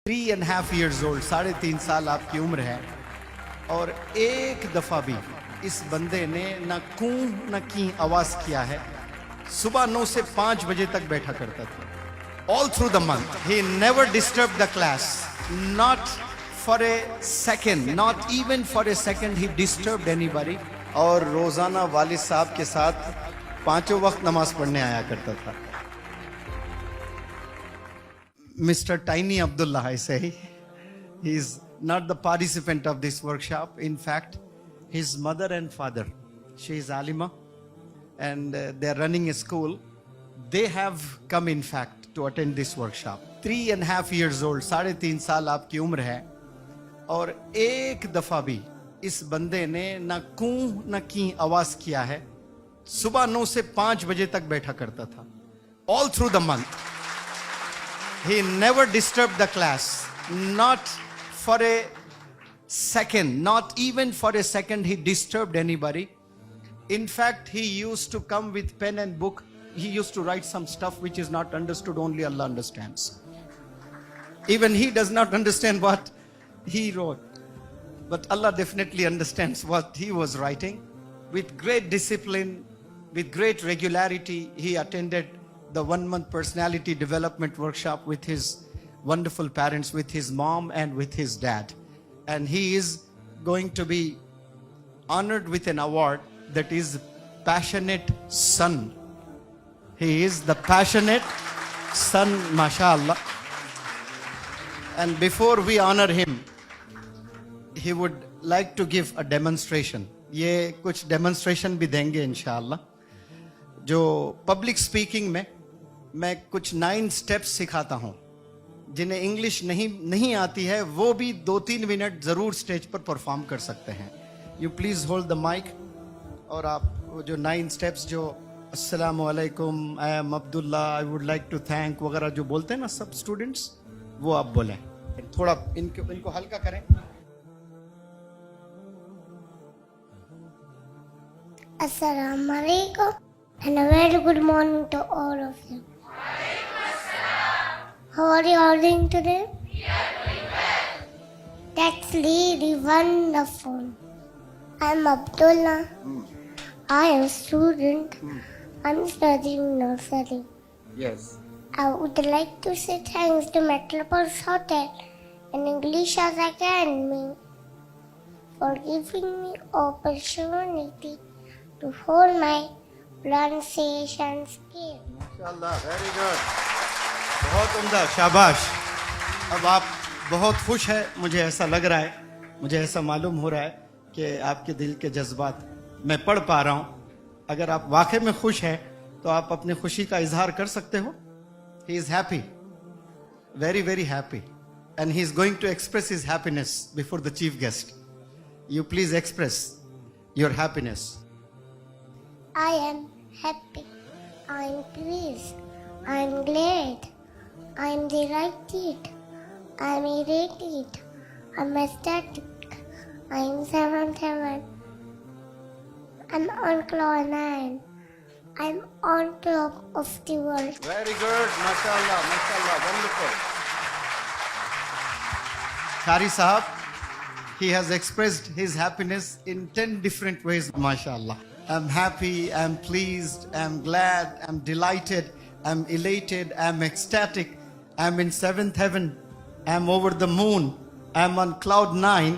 3.5 years old, 3.5 साल आपकी उम्र है और एक दफा भी इस बंदे ने ना कूं ना की आवाज किया है। सुबह 9 से 5 बजे तक बैठा करता था। All through the month he never disturb the class, not for a second, not even for a second he disturb anybody. और रोजाना वालिद साहब के साथ 5 वक्त नमाज पढ़ने आया करता था। Mr. Tiny Abdullah, I say, he is not the participant of this workshop. In fact, his mother and father, she is Alima, and they are running a school. They have come, in fact, to attend this workshop. 3.5 years old, 3.5 साल आपकी उम्र है और एक दफा भी इस बंदे ने ना कूं ना की आवाज किया है। सुबह 9 से 5 बजे तक बैठा करता था। All through the month. He never disturbed the class, not for a second, not even for a second he disturbed anybody. In fact, he used to come with pen and book. He used to write some stuff which is not understood, only Allah understands. Even he does not understand what he wrote. But Allah definitely understands what he was writing. With great discipline, with great regularity, he attended the 1-month personality development workshop with his wonderful parents, with his mom and with his dad. And he is going to be honored with an award that is Passionate Son. He is the Passionate Son, mashallah. And before we honor him, he would like to give a demonstration. ये कुछ demonstration भी देंगे इंशाअल्लाह। जो public speaking में मैं कुछ 9 steps सिखाता हूं, जिन्हें इंग्लिश नहीं आती है वो भी 2-3 मिनट जरूर स्टेज पर परफॉर्म कर सकते हैं। You please hold the mike और आप वो जो 9 स्टेप्स जो अस्सलाम वालेकुम, I am Abdullah, I would like to thank वगैरह जो बोलते हैं ना सब स्टूडेंट्स, वो आप बोलें। थोड़ा इनको हल्का करें। Assalamu alaikum and a very good morning to all of you. How are you all doing today? We are doing well. That's really wonderful. I'm Abdullah. I am a student. I'm studying nursery. Yes. I would like to say thanks to Metropolis Hotel and English as Academy for giving me opportunity to hold my pronunciation skill. माशाल्लाह, very good, बहुत उम्दा, शाबाश। अब आप बहुत खुश है, मुझे ऐसा लग रहा है, मुझे ऐसा मालूम हो रहा है कि आपके दिल के जज्बात मैं पढ़ पा रहा हूँ। अगर आप वाकई में खुश हैं तो आप अपनी खुशी का इजहार कर सकते हो। He is happy, very very happy, and he is going to express his happiness before the chief guest. You please express your happiness. I am happy. I am pleased. I am glad. I am delighted. I am elated. I am ecstatic. I am 7. I am on cloud 9. I am on top of the world. Very good, mashallah, mashallah, wonderful. Qari Sahab, he has expressed his happiness in 10 different ways, mashallah. I'm happy, I'm pleased, I'm glad, I'm delighted, I'm elated, I'm ecstatic, I'm in 7th heaven, I'm over the moon, I'm on cloud 9,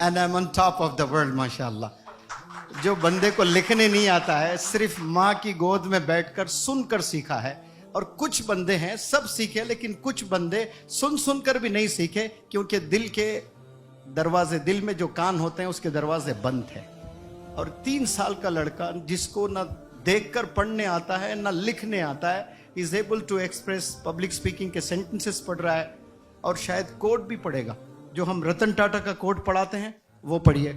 and I'm on top of the world, mashallah. जो बंदे को लिखने नहीं आता है, सिर्फ माँ की गोद में बैठकर सुनकर सीखा है। और कुछ बंदे हैं सब सीखे, लेकिन कुछ बंदे सुनकर भी नहीं सीखे, क्योंकि दिल के दरवाजे, दिल में जो कान होते हैं उसके दरवाजे बंद थे। और 3 साल का लड़का जिसको ना देखकर पढ़ने आता है ना लिखने आता है, is able to express, public speaking के सेंटेंसेस पढ़ रहा है और शायद कोड भी पढ़ेगा। जो हम रतन टाटा का कोड पढ़ाते हैं वो पढ़िए।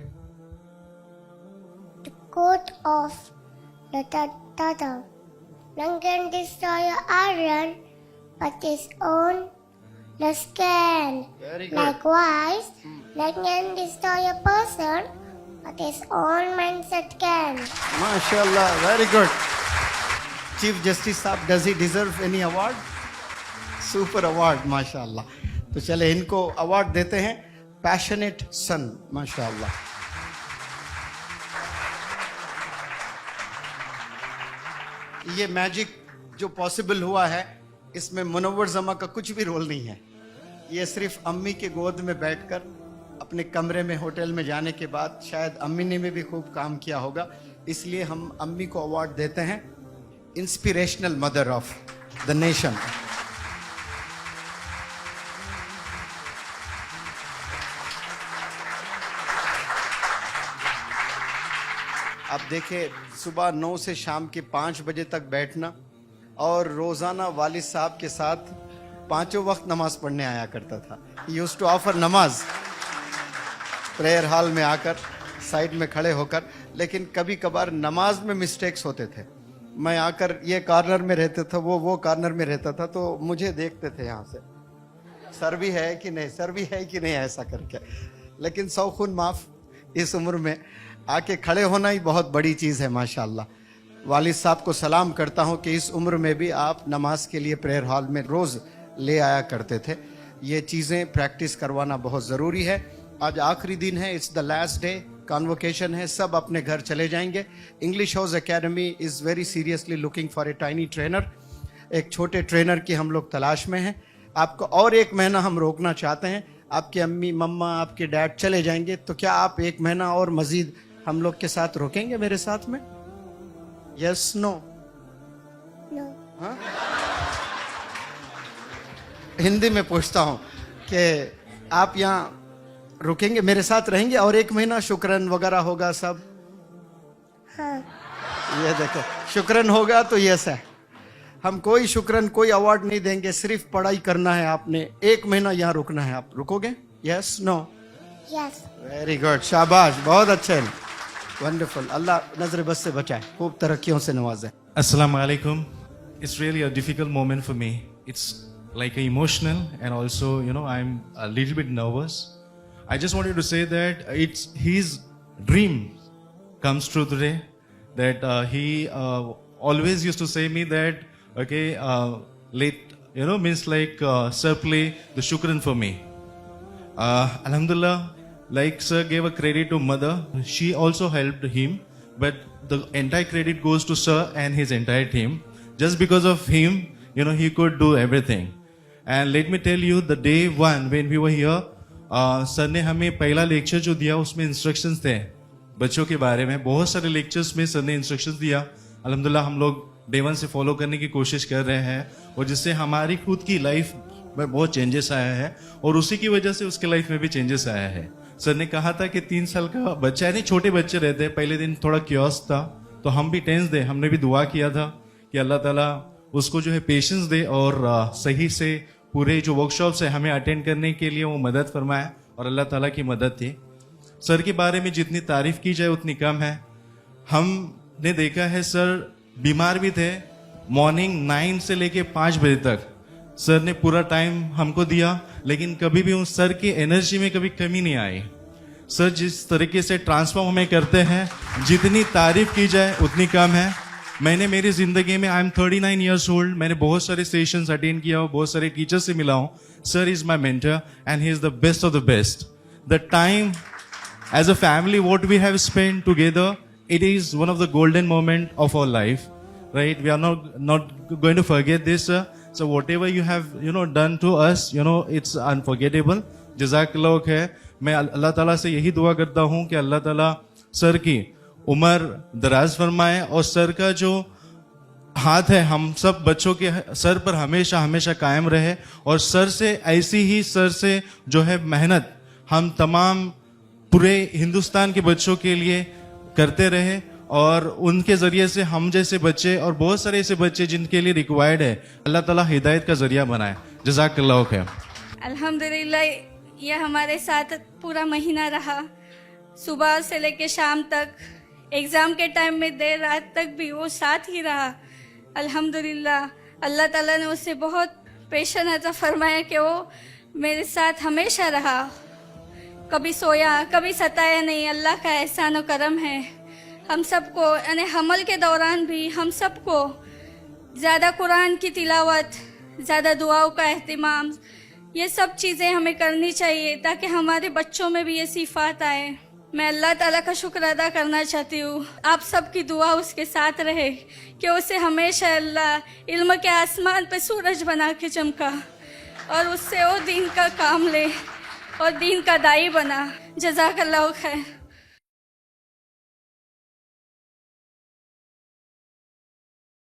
The quote of Ratan Tata. None can destroy iron but his own lust can. Very good. Likewise, none can destroy a person but his own mindset can. MashaAllah, very good. Chief Justice Saab, does he deserve any award? Super award, MashaAllah. तो चले इनको award देते हैं, passionate सन, माशाअल्लाह। ये magic जो possible हुआ है, इसमें मुनव्वर जमा का कुछ भी रोल नहीं है। ये सिर्फ अम्मी के गोद में बैठकर अपने कमरे में होटल में जाने के बाद शायद अम्मी ने भी खूब काम किया होगा, इसलिए हम अम्मी को अवार्ड देते हैं inspirational mother of the nation. आप देखिए, सुबह 9 से शाम के 5 बजे तक बैठना, और रोजाना वालिद साहब के साथ 5 वक्त नमाज पढ़ने आया करता था। यूज टू ऑफर नमाज प्रेयर हॉल में आकर साइड में खड़े होकर, लेकिन कभी कभार नमाज में मिस्टेक्स होते थे। मैं आकर ये कॉर्नर में रहता था, वो कॉर्नर में रहता था, तो मुझे देखते थे यहाँ से, सर भी है कि नहीं, सर भी है कि नहीं, ऐसा करके। लेकिन सौ खून माफ, इस उम्र में आके खड़े होना ही बहुत बड़ी चीज़ है, माशाअल्लाह। वालिद साहब को सलाम करता हूँ कि इस उम्र में भी आप नमाज के लिए प्रेयर हॉल में रोज़ ले आया करते थे। ये चीज़ें प्रैक्टिस करवाना बहुत ज़रूरी है। आज आखिरी दिन है, it's the last day, convocation है, सब अपने घर चले जाएंगे। English house academy is very seriously looking for a tiny trainer. एक छोटे ट्रेनर की हम लोग तलाश में हैं। आपको और 1 महीना हम रोकना चाहते हैं। आपके अम्मी मम्मा आपके डैड चले जाएंगे, तो क्या आप 1 महीना और मजीद हम लोग के साथ रोकेंगे मेरे साथ में? Yes no? नो। हाँ, हिंदी में पूछता हूँ कि आप यहाँ रुकेंगे, मेरे साथ रहेंगे और 1 महीना शुक्रन वगैरह होगा सब? हाँ। ये देखो, शुक्रन होगा तो यस है। हम कोई शुक्रन, कोई अवार्ड नहीं देंगे, सिर्फ पढ़ाई करना है आपने। 1 महीना यहाँ रुकना है, आप रुकोगे? Yes no? Yes. Very good, शाबाश, बहुत अच्छे, वंडरफुल। अल्लाह नजर बस से बचाए, खूब तरक्कियों से नवाजे। Assalamu alaikum. It's really a difficult moment for me. It's like emotional, and also, I'm a little bit nervous. I just wanted to say that it's his dream comes true today. That he always used to say me that, okay, means like sir play the shukran for me. Alhamdulillah, like sir gave a credit to mother, she also helped him, but the entire credit goes to sir and his entire team. Just because of him, he could do everything. And let me tell you, the day one when we were here, sir ने हमें पहला lecture जो दिया उसमें instructions थे बच्चों के बारे में। बहुत सारे लेक्चर्स में सर ने इंस्ट्रक्शंस दिया। अल्हम्दुलिल्लाह हम लोग डे 1 से फॉलो करने की कोशिश कर रहे हैं, और जिससे हमारी खुद की लाइफ में बहुत चेंजेस आया है, और उसी की वजह से उसके लाइफ में भी चेंजेस आया है। सर ने कहा था कि 3 साल का बच्चा है, नहीं छोटे बच्चे रहते हैं, पहले दिन थोड़ा क्योस था, तो हम भी टेंस दे, हमने भी दुआ किया था कि अल्लाह ताला उसको जो है पेशेंस दे, और सही से पूरे जो वर्कशॉप्स है हमें अटेंड करने के लिए वो मदद फरमाए, और अल्लाह ताला की मदद थी। सर के बारे में जितनी तारीफ की जाए उतनी कम है। हमने देखा है सर बीमार भी थे, मॉर्निंग 9 से लेके 5 बजे तक सर ने पूरा टाइम हमको दिया, लेकिन कभी भी उस सर की एनर्जी में कभी कमी नहीं आई। सर जिस तरीके से ट्रांसफॉर्म हमें करते हैं, जितनी तारीफ की जाए उतनी कम है। मैंने मेरी जिंदगी में, आई एम 39 ईयर्स ओल्ड, मैंने बहुत सारे सेशंस अटेंड किया हूँ, बहुत सारे टीचर से मिला हूँ। Sir is my mentor and he is the best of the best. The time as a family what we have spent together, it is one of the golden moment of our life, right? We are not going to forget this, sir. So whatever you have done to us, it's unforgettable. Jazakallah khair. मैं अल्लाह ताला से यही दुआ करता हूँ कि अल्लाह ताला sir की उम्र दराज फरमाए, और सर का जो हाथ है हम सब बच्चों के सर पर हमेशा हमेशा कायम रहे, और सर से ऐसी ही सर से जो है मेहनत हम तमाम पूरे हिंदुस्तान के बच्चों के लिए करते रहे, और उनके जरिए से हम जैसे बच्चे और बहुत सारे ऐसे बच्चे जिनके लिए रिक्वायर्ड है, अल्लाह ताला हिदायत का जरिया बनाए। जज़ाकल्लाह खैर। अल्हम्दुलिल्लाह, ये हमारे साथ पूरा महीना रहा, सुबह से लेके शाम तक, एग्ज़ाम के टाइम में देर रात तक भी वो साथ ही रहा। अल्हम्दुलिल्लाह, अल्लाह ताला ने उससे बहुत पेशेंस अता फरमाया कि वो मेरे साथ हमेशा रहा, कभी सोया, कभी सताया नहीं। अल्लाह का एहसान और करम है। हम सबको यानी हमल के दौरान भी हम सबको ज़्यादा कुरान की तिलावत, ज़्यादा दुआओं का एहतिमाम, ये सब चीज़ें हमें करनी चाहिए ताकि हमारे बच्चों में भी ये सिफात आए। मैं अल्लाह ताला का शुक्र अदा करना चाहती हूँ, आप सबकी दुआ उसके साथ रहे कि उसे हमेशा अल्लाह इल्म के आसमान पे सूरज बना के चमका और उससे वो दीन का काम ले और दीन का दाई बना। जज़ाकल्लाहु खैर।